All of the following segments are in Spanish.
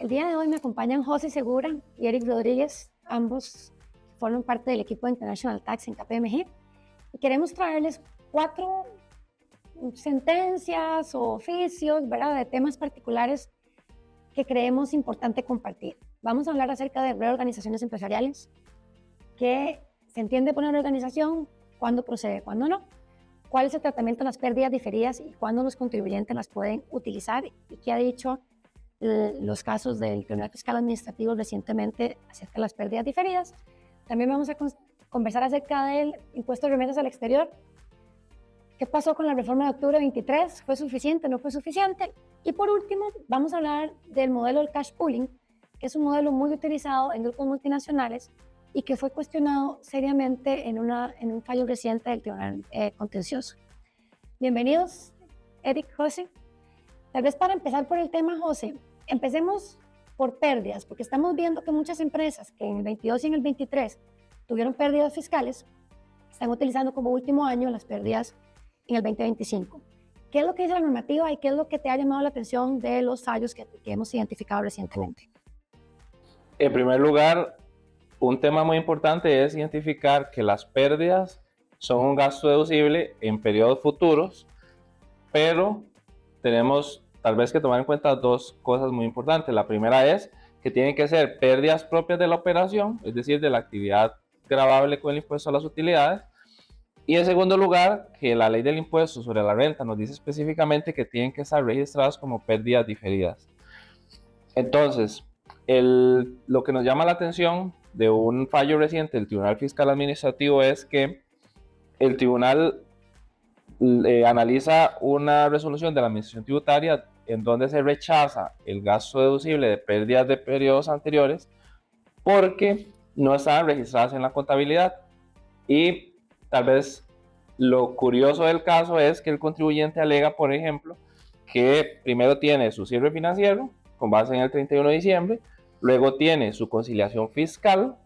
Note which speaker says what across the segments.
Speaker 1: El día de hoy me acompañan José Segura y Eric Rodríguez, ambos forman parte del equipo de International Tax en KPMG, y queremos traerles 4 sentencias o oficios, ¿verdad?, de temas particulares que creemos importante compartir. Vamos a hablar acerca de reorganizaciones empresariales, qué se entiende por una reorganización, cuándo procede, cuándo no, cuál es el tratamiento de las pérdidas diferidas y cuándo los contribuyentes las pueden utilizar, y qué ha dicho los casos del Tribunal Fiscal Administrativo recientemente acerca de las pérdidas diferidas. También vamos a conversar acerca del impuesto de remesas al exterior. ¿Qué pasó con la reforma de octubre 23? ¿Fue suficiente? ¿No fue suficiente? Y por último, vamos a hablar del modelo del cash pooling, que es un modelo muy utilizado en grupos multinacionales y que fue cuestionado seriamente en un fallo reciente del Tribunal Contencioso. Bienvenidos, Eric, José. Tal vez para empezar por el tema, José, empecemos por pérdidas, porque estamos viendo que muchas empresas que en el 22 y en el 23 tuvieron pérdidas fiscales, están utilizando como último año las pérdidas en el 2025. ¿Qué es lo que dice la normativa y qué es lo que te ha llamado la atención de los fallos que hemos identificado recientemente?
Speaker 2: En primer lugar, un tema muy importante es identificar que las pérdidas son un gasto deducible en periodos futuros, pero tenemos tal vez que tomar en cuenta 2 cosas muy importantes. La primera es que tienen que ser pérdidas propias de la operación, es decir, de la actividad gravable con el impuesto a las utilidades. Y en segundo lugar, que la ley del impuesto sobre la renta nos dice específicamente que tienen que estar registradas como pérdidas diferidas. Entonces, lo que nos llama la atención de un fallo reciente del Tribunal Fiscal Administrativo es que el tribunal analiza una resolución de la Administración Tributaria en donde se rechaza el gasto deducible de pérdidas de periodos anteriores porque no estaban registradas en la contabilidad. Y tal vez lo curioso del caso es que el contribuyente alega, por ejemplo, que primero tiene su cierre financiero con base en el 31 de diciembre, luego tiene su conciliación fiscal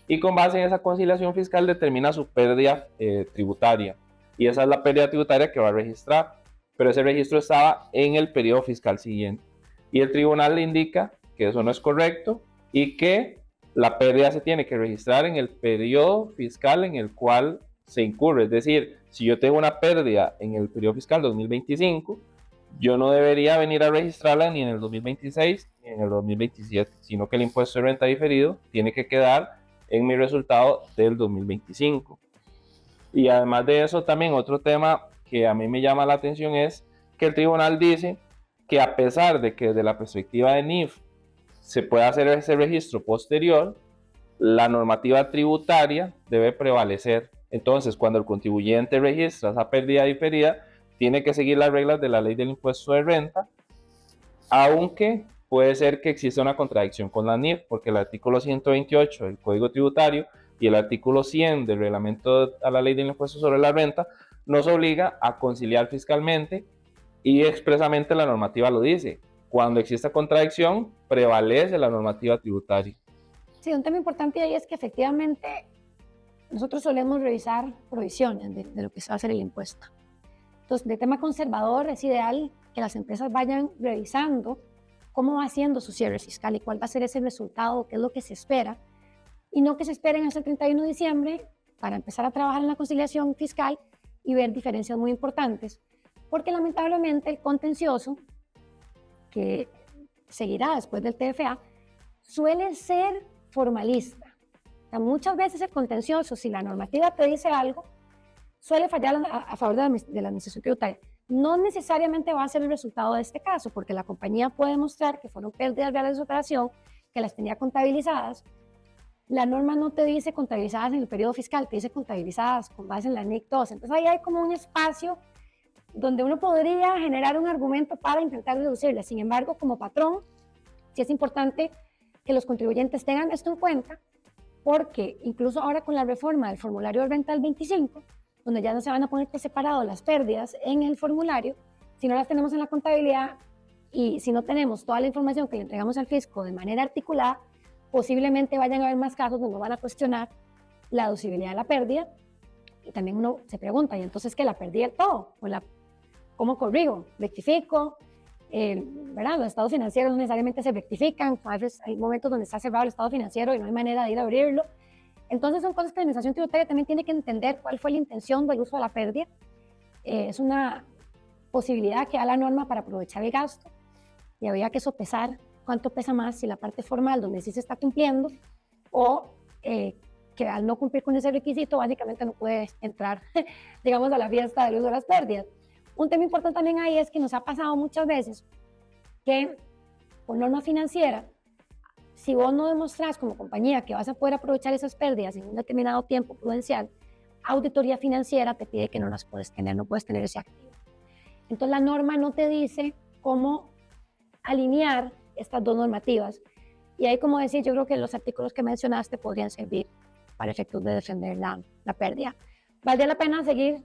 Speaker 2: y con base en esa conciliación fiscal determina su pérdida tributaria. Y esa es la pérdida tributaria que va a registrar, pero ese registro estaba en el periodo fiscal siguiente. Y el tribunal le indica que eso no es correcto y que la pérdida se tiene que registrar en el periodo fiscal en el cual se incurre. Es decir, si yo tengo una pérdida en el periodo fiscal 2025, yo no debería venir a registrarla ni en el 2026 ni en el 2027, sino que el impuesto de renta diferido tiene que quedar en mi resultado del 2025. Y además de eso, también otro tema que a mí me llama la atención es que el tribunal dice que a pesar de que desde la perspectiva de NIF se puede hacer ese registro posterior, la normativa tributaria debe prevalecer. Entonces, cuando el contribuyente registra esa pérdida diferida, tiene que seguir las reglas de la ley del impuesto de renta, aunque puede ser que exista una contradicción con la NIF, porque el artículo 128 del Código Tributario y el artículo 100 del reglamento a la ley del impuesto sobre la renta nos obliga a conciliar fiscalmente y expresamente la normativa lo dice. Cuando exista contradicción, prevalece la normativa tributaria.
Speaker 1: Sí, un tema importante ahí es que efectivamente nosotros solemos revisar provisiones de lo que se va a hacer el impuesto. Entonces, de tema conservador, es ideal que las empresas vayan revisando cómo va haciendo su cierre fiscal y cuál va a ser ese resultado, qué es lo que se espera, y no que se esperen hasta el 31 de diciembre para empezar a trabajar en la conciliación fiscal y ver diferencias muy importantes, porque lamentablemente el contencioso, que seguirá después del TFA, suele ser formalista. O sea, muchas veces el contencioso, si la normativa te dice algo, suele fallar a favor de la administración tributaria. No necesariamente va a ser el resultado de este caso, porque la compañía puede mostrar que fueron pérdidas reales de operación, que las tenía contabilizadas. La norma no te dice contabilizadas en el periodo fiscal, te dice contabilizadas con base en la NIC 2. Entonces ahí hay como un espacio donde uno podría generar un argumento para intentar deducirla. Sin embargo, como patrón, sí es importante que los contribuyentes tengan esto en cuenta, porque incluso ahora con la reforma del formulario de renta del 25, donde ya no se van a poner por separado las pérdidas en el formulario, si no las tenemos en la contabilidad y si no tenemos toda la información que le entregamos al fisco de manera articulada, posiblemente vayan a haber más casos donde van a cuestionar la deducibilidad de la pérdida. Y también uno se pregunta, ¿y entonces qué? ¿La perdí del todo? ¿Cómo corrijo? ¿Rectifico? ¿verdad? Los estados financieros no necesariamente se rectifican, a veces hay momentos donde está cerrado el estado financiero y no hay manera de ir a abrirlo. Entonces son cosas que la administración tributaria también tiene que entender cuál fue la intención del uso de la pérdida. Es una posibilidad que da la norma para aprovechar el gasto y habría que sopesar cuánto pesa más, si la parte formal donde sí se está cumpliendo o que al no cumplir con ese requisito básicamente no puede entrar, digamos, a la fiesta del uso de las pérdidas. Un tema importante también ahí es que nos ha pasado muchas veces que por norma financiera, si vos no demostrás como compañía que vas a poder aprovechar esas pérdidas en un determinado tiempo prudencial, auditoría financiera te pide que no las puedes tener, no puedes tener ese activo. Entonces la norma no te dice cómo alinear estas dos normativas. Y ahí, como decir, yo creo que los artículos que mencionaste podrían servir para efectos de defender la pérdida. Valdría la pena seguir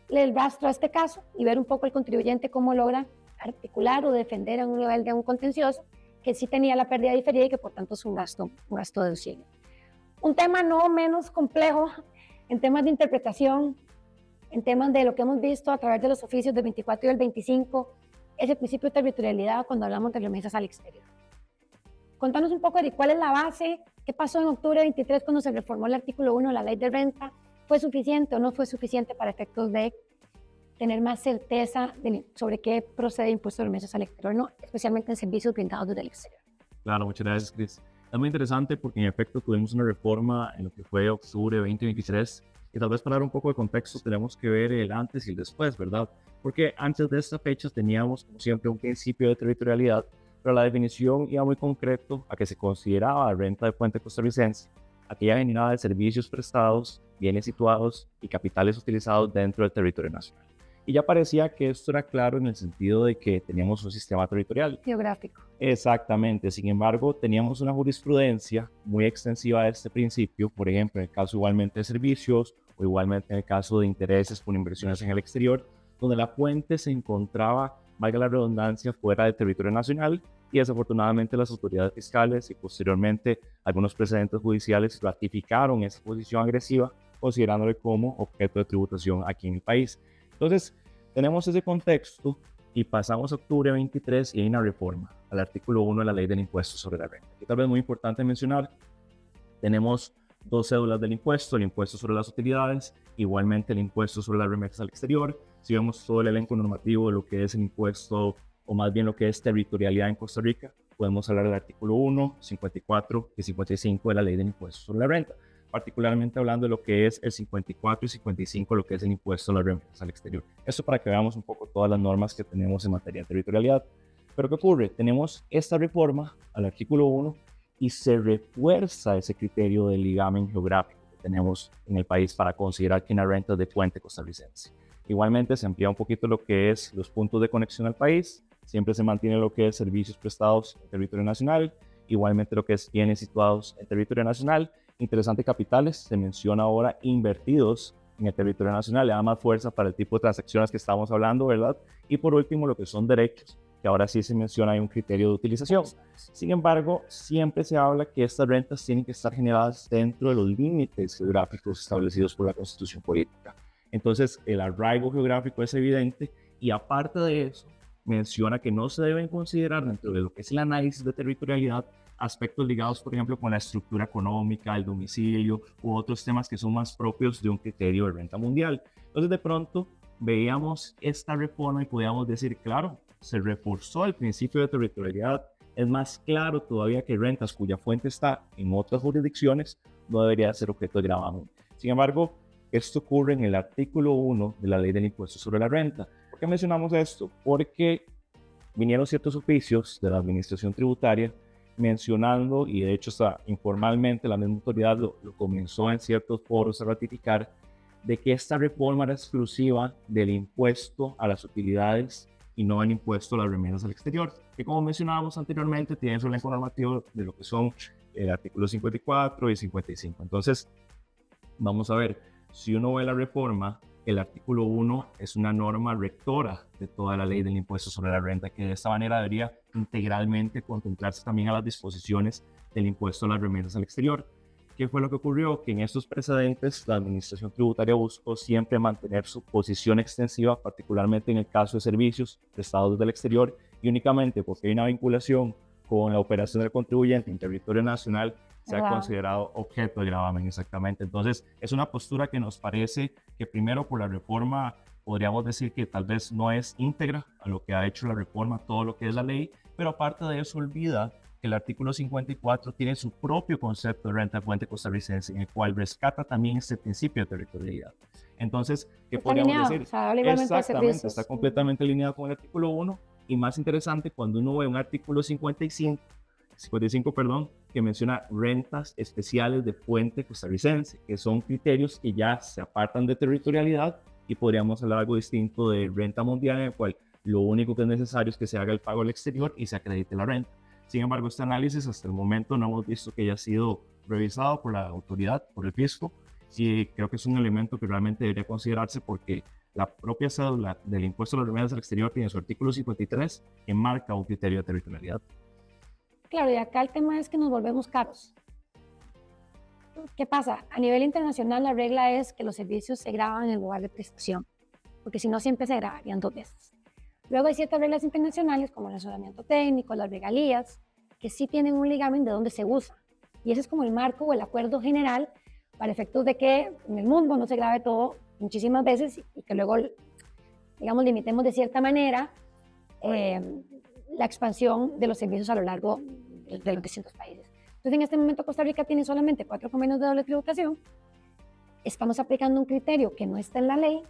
Speaker 1: el rastro a este caso y ver un poco el contribuyente cómo logra articular o defender a un nivel de un contencioso que sí tenía la pérdida diferida y que por tanto es un gasto deducible. Un tema no menos complejo en temas de interpretación, en temas de lo que hemos visto a través de los oficios del 24 y del 25, es el principio de territorialidad cuando hablamos de remesas al exterior. Contanos un poco de cuál es la base, qué pasó en octubre 23 cuando se reformó el artículo 1 de la ley de renta, ¿fue suficiente o no fue suficiente para efectos de tener más certeza sobre qué procede impuesto de remesas al exterior, ¿no? Especialmente en servicios brindados desde el exterior?
Speaker 3: Claro, muchas gracias, Cris. Es muy interesante porque en efecto tuvimos una reforma en lo que fue octubre 2023 y tal vez para dar un poco de contexto tenemos que ver el antes y el después, ¿verdad? Porque antes de esta fecha teníamos, como siempre, un principio de territorialidad, pero la definición iba muy concreto a que se consideraba renta de fuente costarricense aquella generada de servicios prestados, bienes situados y capitales utilizados dentro del territorio nacional. Y ya parecía que esto era claro en el sentido de que teníamos un sistema territorial.
Speaker 1: Geográfico.
Speaker 3: Exactamente. Sin embargo, teníamos una jurisprudencia muy extensiva de este principio, por ejemplo, en el caso igualmente de servicios o igualmente en el caso de intereses por inversiones en el exterior, donde la fuente se encontraba, valga la redundancia, fuera del territorio nacional y desafortunadamente las autoridades fiscales y posteriormente algunos precedentes judiciales ratificaron esa posición agresiva considerándole como objeto de tributación aquí en el país. Entonces, tenemos ese contexto y pasamos a octubre 23 y hay una reforma al artículo 1 de la ley del impuesto sobre la renta. Y tal vez muy importante mencionar, tenemos dos cédulas del impuesto, el impuesto sobre las utilidades, igualmente el impuesto sobre las remesas al exterior. Si vemos todo el elenco normativo de lo que es el impuesto, o más bien lo que es territorialidad en Costa Rica, podemos hablar del artículo 1, 54 y 55 de la ley del impuesto sobre la renta, particularmente hablando de lo que es el 54 y 55, lo que es el impuesto a las remesas al exterior. Esto para que veamos un poco todas las normas que tenemos en materia de territorialidad. Pero ¿qué ocurre? Tenemos esta reforma al artículo 1 y se refuerza ese criterio de ligamen geográfico que tenemos en el país para considerar que una renta es de fuente costarricense. Igualmente se amplía un poquito lo que es los puntos de conexión al país, siempre se mantiene lo que es servicios prestados en territorio nacional, igualmente lo que es bienes situados en territorio nacional. Interesante, capitales, se menciona ahora invertidos en el territorio nacional, le da más fuerza para el tipo de transacciones que estamos hablando, ¿verdad? Y por último, lo que son derechos, que ahora sí se menciona hay un criterio de utilización. Sin embargo, siempre se habla que estas rentas tienen que estar generadas dentro de los límites geográficos establecidos por la Constitución Política. Entonces, el arraigo geográfico es evidente y aparte de eso, menciona que no se deben considerar dentro de lo que es el análisis de territorialidad aspectos ligados, por ejemplo, con la estructura económica, el domicilio u otros temas que son más propios de un criterio de renta mundial. Entonces, de pronto, veíamos esta reforma y podíamos decir, claro, se reforzó el principio de territorialidad. Es más claro todavía que rentas cuya fuente está en otras jurisdicciones no debería ser objeto de gravamen. Sin embargo, esto ocurre en el artículo 1 de la ley del impuesto sobre la renta. ¿Por qué mencionamos esto? Porque vinieron ciertos oficios de la administración tributaria mencionando, y de hecho está informalmente la misma autoridad lo comenzó en ciertos foros a ratificar, de que esta reforma era exclusiva del impuesto a las utilidades y no el impuesto a las remesas al exterior, que como mencionábamos anteriormente tiene su elenco normativo de lo que son el artículo 54 y 55. Entonces, vamos a ver, si uno ve la reforma, el artículo 1 es una norma rectora de toda la ley del impuesto sobre la renta, que de esta manera debería integralmente contemplarse también a las disposiciones del impuesto a las remesas al exterior. ¿Qué fue lo que ocurrió? Que en estos precedentes la administración tributaria buscó siempre mantener su posición extensiva, particularmente en el caso de servicios prestados desde el exterior, y únicamente porque hay una vinculación con la operación del contribuyente en territorio nacional sea
Speaker 1: Gravamen.
Speaker 3: considerado objeto de gravamen, exactamente. Entonces, es una postura que nos parece que primero por la reforma podríamos decir que tal vez no es íntegra a lo que ha hecho la reforma, todo lo que es la ley, pero aparte de eso olvida que el artículo 54 tiene su propio concepto de renta fuente costarricense, en el cual rescata también este principio de territorialidad. Entonces, ¿qué
Speaker 1: Está
Speaker 3: podríamos
Speaker 1: alineado,
Speaker 3: decir?
Speaker 1: o sea, habla igualmente de
Speaker 3: Exactamente,
Speaker 1: servicios.
Speaker 3: está completamente alineado con el artículo 1 y más interesante cuando uno ve un artículo 55, perdón, que menciona rentas especiales de fuente costarricense, que son criterios que ya se apartan de territorialidad y podríamos hablar algo distinto de renta mundial, en el cual lo único que es necesario es que se haga el pago al exterior y se acredite la renta. Sin embargo, este análisis hasta el momento no hemos visto que haya sido revisado por la autoridad, por el fisco, y creo que es un elemento que realmente debería considerarse porque la propia cédula del impuesto a las remesas al exterior tiene su artículo 53 que marca un criterio de territorialidad.
Speaker 1: Claro, y acá el tema es que nos volvemos caros. ¿Qué pasa? A nivel internacional la regla es que los servicios se graban en el lugar de prestación, porque si no siempre se grabarían 2 veces. Luego hay ciertas reglas internacionales como el asesoramiento técnico, las regalías, que sí tienen un ligamen de dónde se usa. Y ese es como el marco o el acuerdo general para efectos de que en el mundo no se grabe todo muchísimas veces y que luego, digamos, limitemos de cierta manera la expansión de los servicios a lo largo de los distintos países. Entonces, en este momento Costa Rica tiene solamente 4 convenios de doble tributación. Estamos aplicando un criterio que no está en la ley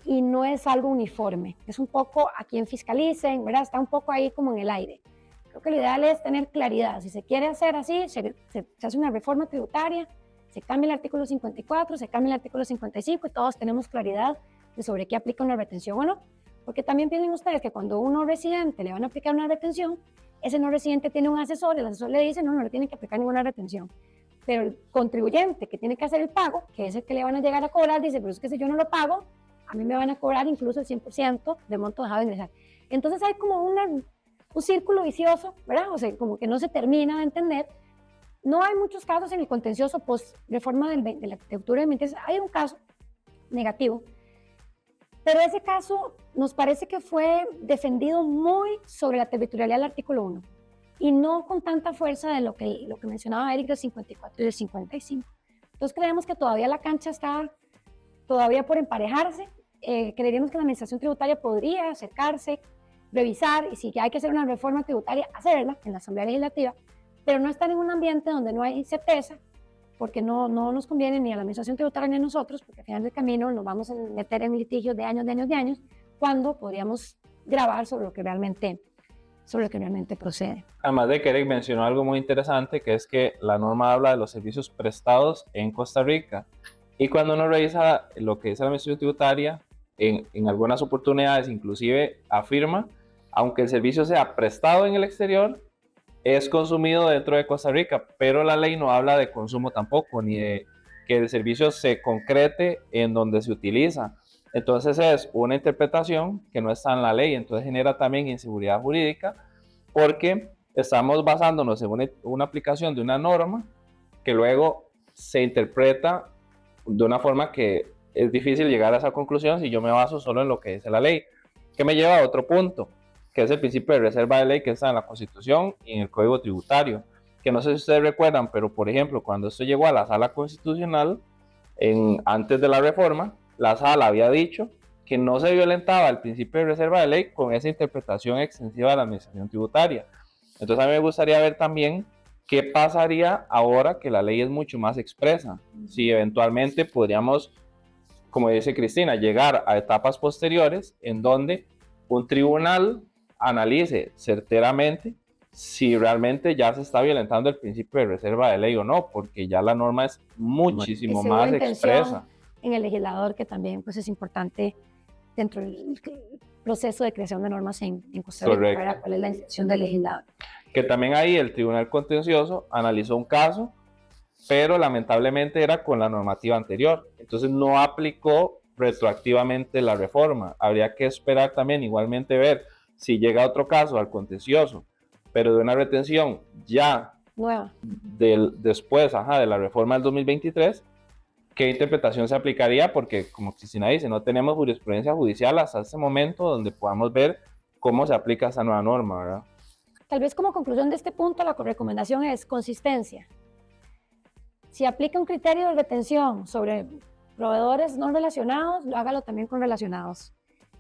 Speaker 1: y no es algo uniforme. Es un poco a quien fiscalicen, ¿verdad? Está un poco ahí como en el aire. Creo que lo ideal es tener claridad. Si se quiere hacer así, se hace una reforma tributaria, se cambia el artículo 54, se cambia el artículo 55 y todos tenemos claridad de sobre qué aplica una retención o no. Porque también piensen ustedes que cuando a un no residente le van a aplicar una retención, ese no residente tiene un asesor, el asesor le dice, no le tiene que aplicar ninguna retención. Pero el contribuyente que tiene que hacer el pago, que es el que le van a llegar a cobrar, dice, pero es que si yo no lo pago, a mí me van a cobrar incluso el 100% del monto dejado de ingresar. Entonces hay como un círculo vicioso, ¿verdad? O sea, como que no se termina de entender. No hay muchos casos en el contencioso post-reforma de octubre del 2023. Hay un caso negativo, pero ese caso nos parece que fue defendido muy sobre la territorialidad del artículo 1 y no con tanta fuerza de lo que mencionaba Eric del 54 y del 55. Entonces creemos que todavía la cancha está todavía por emparejarse. Creeríamos que la administración tributaria podría acercarse, revisar y si hay que hacer una reforma tributaria, hacerla en la Asamblea Legislativa, pero no estar en un ambiente donde no hay certeza, porque no nos conviene ni a la administración tributaria ni a nosotros, porque al final del camino nos vamos a meter en litigios de años, cuando podríamos grabar sobre lo que realmente procede.
Speaker 2: Además de que Eric mencionó algo muy interesante, que es que la norma habla de los servicios prestados en Costa Rica. Y cuando uno revisa lo que dice la administración tributaria, en algunas oportunidades inclusive afirma, aunque el servicio sea prestado en el exterior, es consumido dentro de Costa Rica, pero la ley no habla de consumo tampoco, ni de que el servicio se concrete en donde se utiliza. Entonces es una interpretación que no está en la ley, entonces genera también inseguridad jurídica, porque estamos basándonos en una aplicación de una norma que luego se interpreta de una forma que es difícil llegar a esa conclusión si yo me baso solo en lo que dice la ley, que me lleva a otro punto, que es el principio de reserva de ley que está en la Constitución y en el Código Tributario, que no sé si ustedes recuerdan, pero por ejemplo, cuando esto llegó a la Sala Constitucional, antes de la reforma, la Sala había dicho que no se violentaba el principio de reserva de ley con esa interpretación extensiva de la administración tributaria. Entonces a mí me gustaría ver también qué pasaría ahora que la ley es mucho más expresa, si eventualmente podríamos, como dice Cristina, llegar a etapas posteriores en donde un tribunal analice certeramente si realmente ya se está violentando el principio de reserva de ley o no, porque ya la norma es muchísimo más expresa.
Speaker 1: En el legislador, que también pues, es importante dentro del proceso de creación de normas en Costa Rica, cuál es la intención del legislador.
Speaker 2: Que también ahí el Tribunal Contencioso analizó un caso, pero lamentablemente era con la normativa anterior, entonces no aplicó retroactivamente la reforma. Habría que esperar también igualmente ver si llega otro caso al contencioso, pero de una retención ya
Speaker 1: nueva
Speaker 2: después de la reforma del 2023, ¿qué interpretación se aplicaría? Porque como Cristina dice, no tenemos jurisprudencia judicial hasta este momento donde podamos ver cómo se aplica esa nueva norma, ¿verdad?
Speaker 1: Tal vez como conclusión de este punto, la recomendación es consistencia. Si aplica un criterio de retención sobre proveedores no relacionados, hágalo también con relacionados.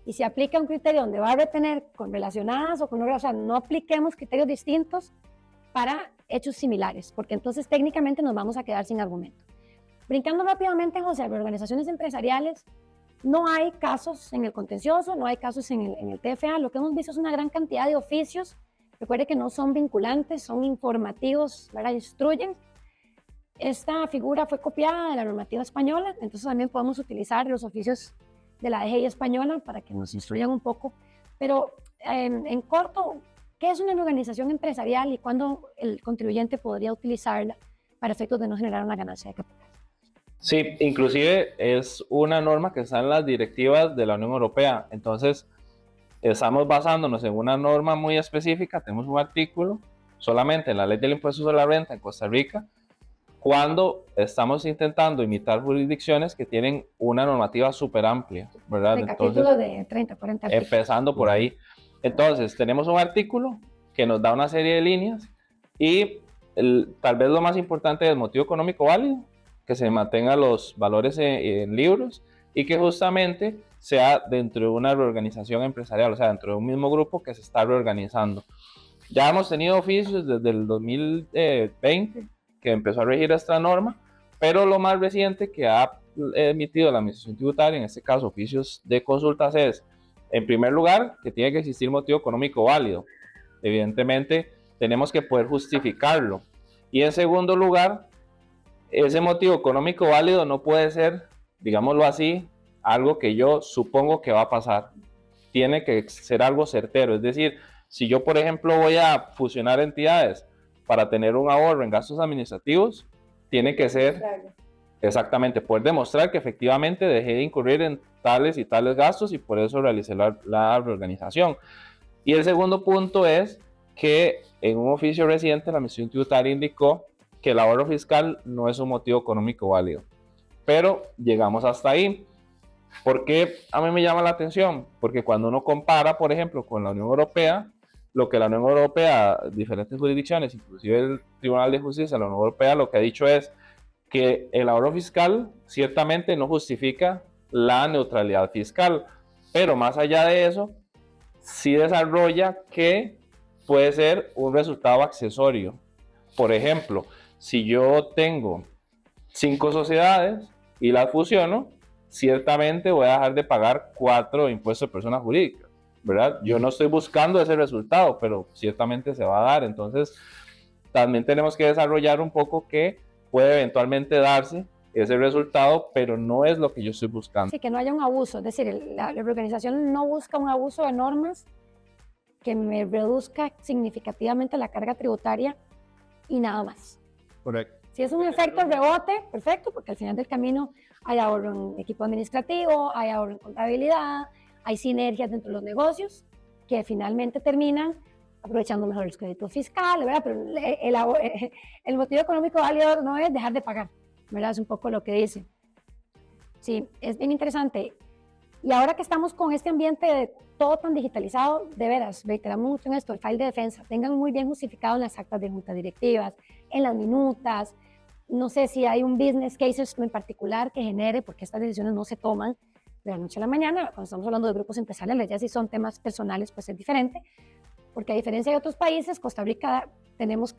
Speaker 1: Y si aplica un criterio donde va a retener con relacionadas o con no relacionadas, o sea, no apliquemos criterios distintos para hechos similares, porque entonces técnicamente nos vamos a quedar sin argumento. Brincando rápidamente, José, en organizaciones empresariales no hay casos en el contencioso, no hay casos en el TFA. Lo que hemos visto es una gran cantidad de oficios. Recuerde que no son vinculantes, son informativos, ¿verdad? Instruyen. Esta figura fue copiada de la normativa española, entonces también podemos utilizar los oficios de la DGI española para que nos instruyan un poco. Pero en corto, ¿qué es una organización empresarial y cuándo el contribuyente podría utilizarla para efectos de no generar una ganancia de capital?
Speaker 2: Sí, inclusive es una norma que está en las directivas de la Unión Europea. Entonces, estamos basándonos en una norma muy específica. Tenemos un artículo solamente en la Ley del Impuesto sobre la Renta en Costa Rica, cuando estamos intentando imitar jurisdicciones que tienen una normativa súper amplia, ¿verdad?
Speaker 1: De capítulos de 30, 40 artículos.
Speaker 2: Empezando por ahí. Entonces, tenemos un artículo que nos da una serie de líneas y tal vez lo más importante es el motivo económico válido, que se mantengan los valores en libros y que justamente sea dentro de una reorganización empresarial, o sea, dentro de un mismo grupo que se está reorganizando. Ya hemos tenido oficios desde el 2020 que empezó a regir esta norma, pero lo más reciente que ha emitido la Administración Tributaria, en este caso oficios de consultas, es, en primer lugar, que tiene que existir motivo económico válido. Evidentemente, tenemos que poder justificarlo. Y en segundo lugar, ese motivo económico válido no puede ser, digámoslo así, algo que yo supongo que va a pasar. Tiene que ser algo certero. Es decir, si yo, por ejemplo, voy a fusionar entidades para tener un ahorro en gastos administrativos, tiene que ser exactamente, poder demostrar que efectivamente dejé de incurrir en tales y tales gastos y por eso realicé la reorganización. Y el segundo punto es que en un oficio reciente la Administración Tributaria indicó que el ahorro fiscal no es un motivo económico válido. Pero llegamos hasta ahí. ¿Por qué a mí me llama la atención? Porque cuando uno compara, por ejemplo, con la Unión Europea, lo que la Unión Europea, diferentes jurisdicciones, inclusive el Tribunal de Justicia de la Unión Europea, lo que ha dicho es que el ahorro fiscal ciertamente no justifica la neutralidad fiscal, pero más allá de eso, sí desarrolla que puede ser un resultado accesorio. Por ejemplo, si yo tengo 5 sociedades y las fusiono, ciertamente voy a dejar de pagar 4 impuestos de personas jurídicas, ¿verdad? Yo no estoy buscando ese resultado, pero ciertamente se va a dar. Entonces, también tenemos que desarrollar un poco que puede eventualmente darse ese resultado, pero no es lo que yo estoy buscando.
Speaker 1: Sí, que no haya un abuso, es decir, la reorganización no busca un abuso de normas que me reduzca significativamente la carga tributaria y nada más.
Speaker 3: Correcto.
Speaker 1: Si es un efecto rebote, perfecto, porque al final del camino hay ahorro en equipo administrativo, hay ahorro en contabilidad, hay sinergias dentro de los negocios que finalmente terminan aprovechando mejor los créditos fiscales, ¿verdad? Pero el motivo económico válido no es dejar de pagar, ¿verdad? Es un poco lo que dice. Sí, es bien interesante. Y ahora que estamos con este ambiente de todo tan digitalizado, de veras, reiteramos mucho en esto, el file de defensa, tengan muy bien justificado en las actas de juntas directivas, en las minutas, no sé si hay un business case en particular que genere, porque estas decisiones no se toman de la noche a la mañana, cuando estamos hablando de grupos empresariales, ya si son temas personales, pues es diferente, porque a diferencia de otros países, Costa Rica tenemos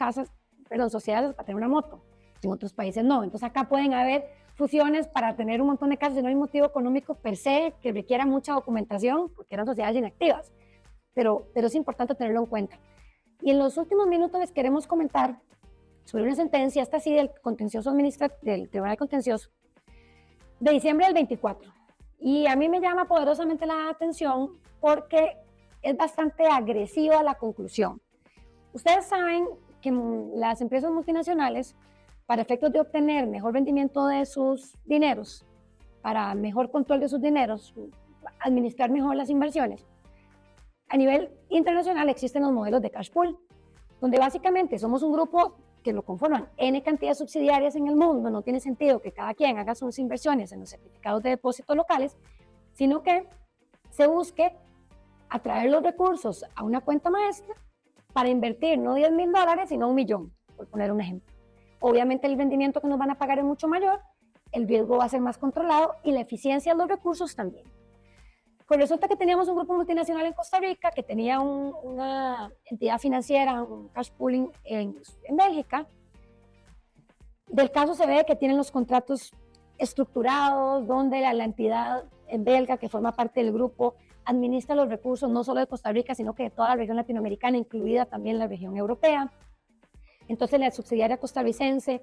Speaker 1: sociedades para tener una moto, en otros países no, entonces acá pueden haber fusiones para tener un montón de casos y no hay motivo económico per se que requiera mucha documentación, porque eran sociedades inactivas, pero es importante tenerlo en cuenta. Y en los últimos minutos les queremos comentar sobre una sentencia, esta sí del contencioso del Tribunal Contencioso, de diciembre del 24. Y a mí me llama poderosamente la atención porque es bastante agresiva la conclusión. Ustedes saben que las empresas multinacionales, para efectos de obtener mejor rendimiento de sus dineros, para mejor control de sus dineros, administrar mejor las inversiones, a nivel internacional existen los modelos de cash pool, donde básicamente somos un grupo que lo conforman N cantidad de subsidiarias en el mundo. No tiene sentido que cada quien haga sus inversiones en los certificados de depósito locales, sino que se busque a traer los recursos a una cuenta maestra para invertir no $10,000, sino $1 millón, por poner un ejemplo. Obviamente el rendimiento que nos van a pagar es mucho mayor, el riesgo va a ser más controlado y la eficiencia de los recursos también. Pues resulta que teníamos un grupo multinacional en Costa Rica que tenía una entidad financiera, un cash pooling en Bélgica. Del caso se ve que tienen los contratos estructurados, donde la entidad en belga que forma parte del grupo administra los recursos no solo de Costa Rica, sino que de toda la región latinoamericana, incluida también la región europea. Entonces la subsidiaria costarricense,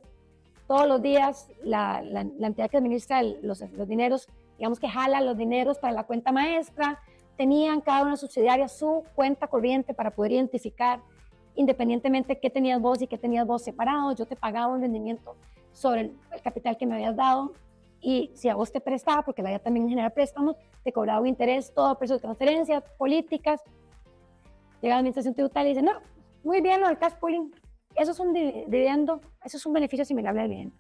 Speaker 1: todos los días la entidad que administra los dineros, digamos que jala los dineros para la cuenta maestra, tenían cada una subsidiaria su cuenta corriente para poder identificar independientemente qué tenías vos y qué tenías vos separado. Yo te pagaba un rendimiento sobre el capital que me habías dado, y si a vos te prestaba, porque la idea también genera préstamos, te cobraba un interés, todo precio de transferencias, políticas. Llega la administración tributaria y dice, no, muy bien lo del cash pooling, eso es un dividendo, eso es un beneficio asimilable al dividendo.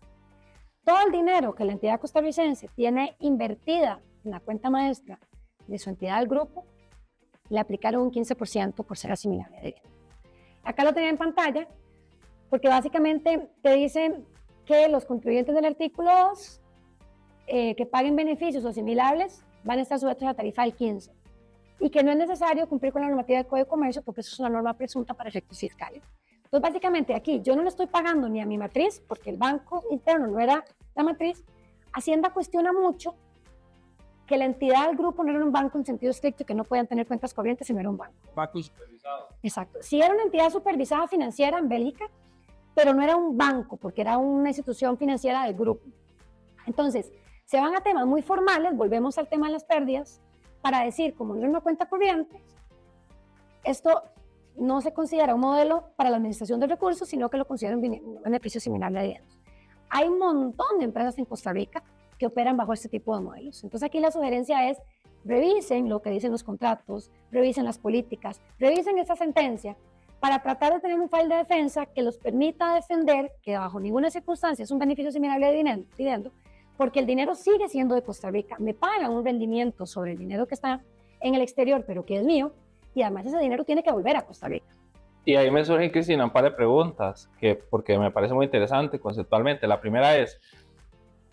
Speaker 1: Todo el dinero que la entidad costarricense tiene invertida en la cuenta maestra de su entidad del grupo, le aplicaron un 15% por ser asimilable al dividendo. Acá lo tenía en pantalla, porque básicamente te dicen que los contribuyentes del artículo 2 que paguen beneficios o asimilables van a estar sujetos a la tarifa del 15%, y que no es necesario cumplir con la normativa del Código de Comercio porque eso es una norma presunta para efectos fiscales. Entonces, básicamente aquí yo no le estoy pagando ni a mi matriz, porque el banco interno no era la matriz. Hacienda cuestiona mucho que la entidad del grupo no era un banco en sentido estricto y que no podían tener cuentas corrientes si no era un banco.
Speaker 2: Banco supervisado.
Speaker 1: Exacto. Sí era una entidad supervisada financiera en Bélgica, pero no era un banco porque era una institución financiera del grupo. Entonces, se van a temas muy formales, volvemos al tema de las pérdidas, para decir, como no es una cuenta corriente, esto no se considera un modelo para la administración de recursos, sino que lo considera un beneficio similar a dividendos. Hay un montón de empresas en Costa Rica que operan bajo este tipo de modelos. Entonces aquí la sugerencia es, revisen lo que dicen los contratos, revisen las políticas, revisen esa sentencia para tratar de tener un file de defensa que los permita defender que bajo ninguna circunstancia es un beneficio similar a dividendo, porque el dinero sigue siendo de Costa Rica, me pagan un rendimiento sobre el dinero que está en el exterior, pero que es mío, y además ese dinero tiene que volver a Costa Rica.
Speaker 2: Y ahí me surgen, Cristina, un par de preguntas, porque me parece muy interesante conceptualmente. La primera es,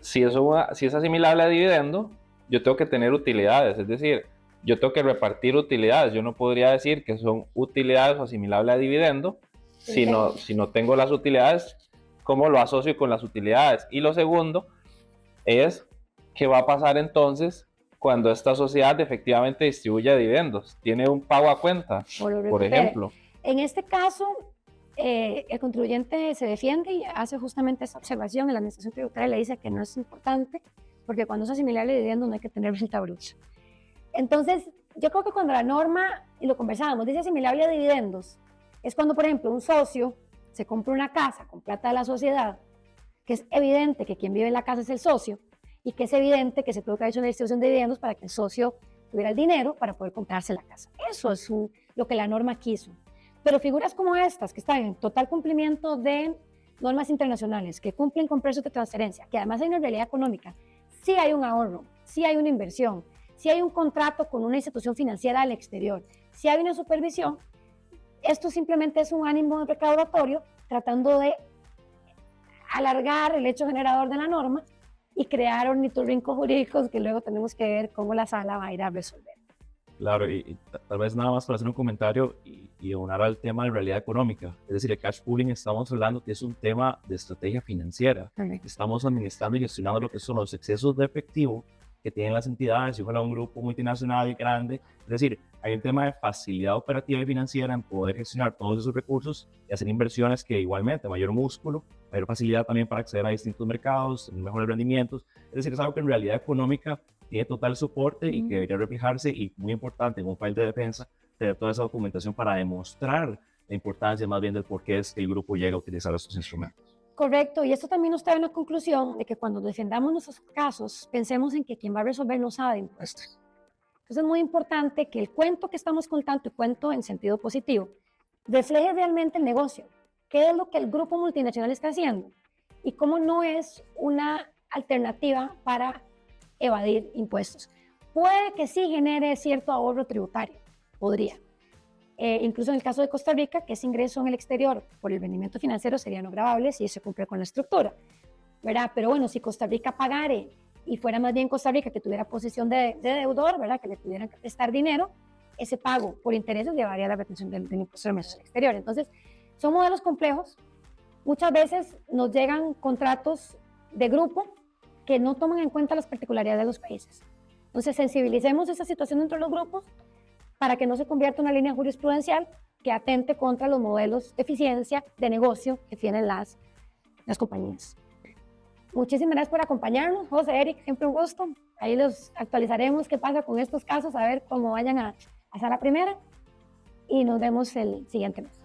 Speaker 2: si es asimilable a dividendo, yo tengo que tener utilidades, es decir, yo tengo que repartir utilidades. Yo no podría decir que son utilidades o asimilables a dividendo si no tengo las utilidades, ¿cómo lo asocio con las utilidades? Y lo segundo es, ¿qué va a pasar entonces cuando esta sociedad efectivamente distribuye dividendos? ¿Tiene un pago a cuenta, por ejemplo?
Speaker 1: En este caso, el contribuyente se defiende y hace justamente esa observación. La administración tributaria le dice que no es importante porque cuando es asimilable a dividendos no hay que tener renta bruta. Entonces, yo creo que cuando la norma, y lo conversábamos, dice asimilable a dividendos, es cuando, por ejemplo, un socio se compra una casa con plata de la sociedad, que es evidente que quien vive en la casa es el socio, y que es evidente que se tuvo que haber hecho una distribución de dividendos para que el socio tuviera el dinero para poder comprarse la casa. Eso es lo que la norma quiso. Pero figuras como estas, que están en total cumplimiento de normas internacionales, que cumplen con precios de transferencia, que además hay una realidad económica, sí hay un ahorro, sí hay una inversión, sí hay un contrato con una institución financiera al exterior, sí hay una supervisión, esto simplemente es un ánimo recaudatorio tratando de alargar el hecho generador de la norma y crear ornitorrincos jurídicos que luego tenemos que ver cómo la sala va a ir a resolver.
Speaker 3: Claro, y tal vez nada más para hacer un comentario y aunar al tema de realidad económica. Es decir, el cash pooling estamos hablando que es un tema de estrategia financiera. Estamos administrando y gestionando lo que son los excesos de efectivo que tienen las entidades, si fuera un grupo multinacional y grande. Es decir, hay un tema de facilidad operativa y financiera en poder gestionar todos esos recursos y hacer inversiones que igualmente, mayor músculo, mayor facilidad también para acceder a distintos mercados, mejores rendimientos. Es decir, es algo que en realidad económica tiene total soporte y que debería reflejarse, y muy importante en un file de defensa, tener toda esa documentación para demostrar la importancia más bien del por qué es que el grupo llega a utilizar estos instrumentos.
Speaker 1: Correcto, y esto también nos trae una conclusión de que cuando defendamos nuestros casos, pensemos en que quien va a resolver no sabe de impuestos. Entonces es muy importante que el cuento que estamos contando, y cuento en sentido positivo, refleje realmente el negocio, qué es lo que el grupo multinacional está haciendo y cómo no es una alternativa para evadir impuestos. Puede que sí genere cierto ahorro tributario, podría. Incluso en el caso de Costa Rica, que ese ingreso en el exterior por el rendimiento financiero sería no gravable si se cumple con la estructura, ¿verdad? Pero bueno, si Costa Rica pagare y fuera más bien Costa Rica que tuviera posición de deudor, ¿verdad? Que le tuvieran que prestar dinero, ese pago por intereses llevaría a la retención del impuesto de ingresos al exterior. Entonces, son modelos complejos. Muchas veces nos llegan contratos de grupo que no toman en cuenta las particularidades de los países. Entonces, sensibilicemos esa situación dentro de los grupos para que no se convierta en una línea jurisprudencial que atente contra los modelos de eficiencia de negocio que tienen las compañías. Muchísimas gracias por acompañarnos, José, Eric, siempre un gusto. Ahí los actualizaremos qué pasa con estos casos, a ver cómo vayan a hacer la primera y nos vemos el siguiente mes.